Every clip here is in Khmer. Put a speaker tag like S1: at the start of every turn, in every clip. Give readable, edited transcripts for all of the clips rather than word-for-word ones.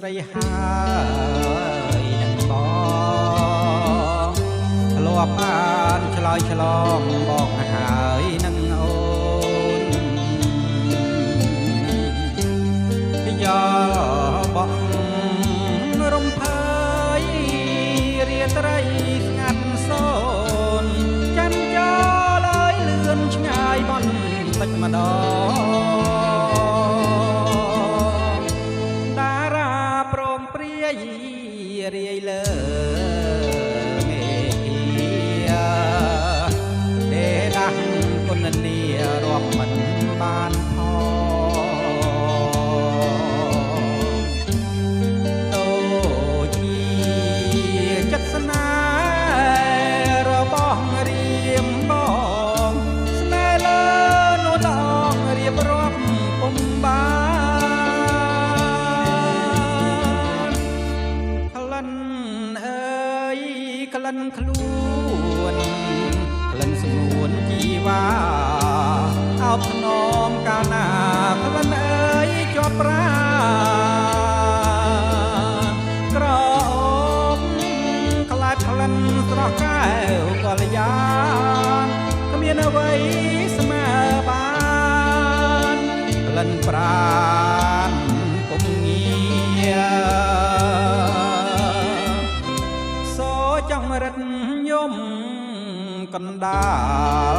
S1: ស្រីហើយនឹងបងធ្លាប់បានឆ្លើយឆ្លងបងហើយនឹងអូនយ៉ាបងរំភើយរាត្រីស្ងាត់សូនច័ន្ទយោលើយលឿនឆ្ងាយបន់តិចម្ដងតារាព្រមព្រាយរាយលើមេធាទេដាស់គុណនីរាប់មិនបានដូចជាចិត្តស្នេហ៍របស់រៀមបងស្នេហ៍លើនោះដងរៀបរាប់ពុំបានក្លិនអើយក្លិនខ្លួនក្លិនស្ងួនជីវ៉ាអោបថ្នមកាលណាក្លិនអើយជាប់ប្រាក្រអូបខ្លាចក្លិនស្រស់កែវកល្យានគ្មានអ្វីស្មើបានក្លិនប្រានពុំងាសូចង់រិតយំកណ្ដាល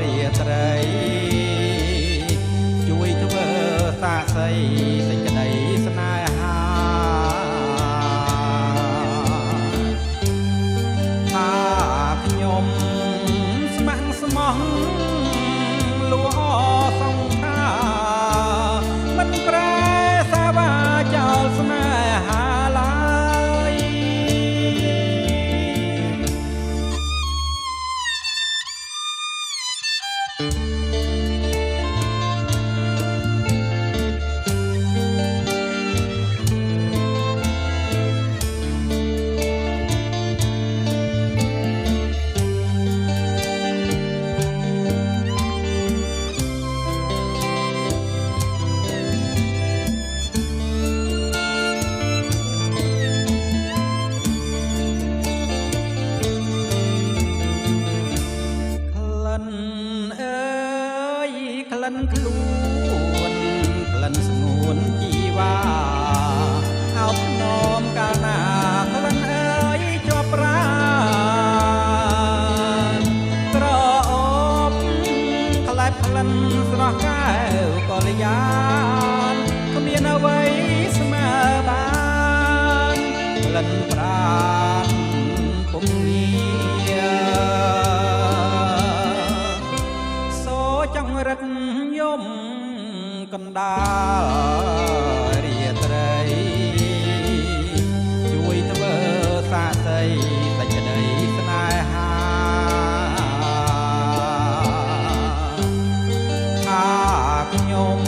S1: រាត្រីជួយធ្វើសាក្សីសេចក្តីស្នេហាថាខ្ញុំស្ម័គ្រស្មោះលួសងខាមិនប្រែសាវាចោលស្នេហាឡើយក្លិនខ្លួនក្លិនស្ងួនជីវ៉ាអោបថ្នមកាលណាក្លិនអើយជាប់ប្រាក្រអូបក្លែបក្លិនស្រស់កែវកល្យានគ្មានអ្វីស្មើបានក្លិនប្រានពុំងាសូចង់រិតយំកណ្ដាលរាត្រីជួយធ្វើសាក្សីសេចក្តីស្នេហាថាខ្ញុំ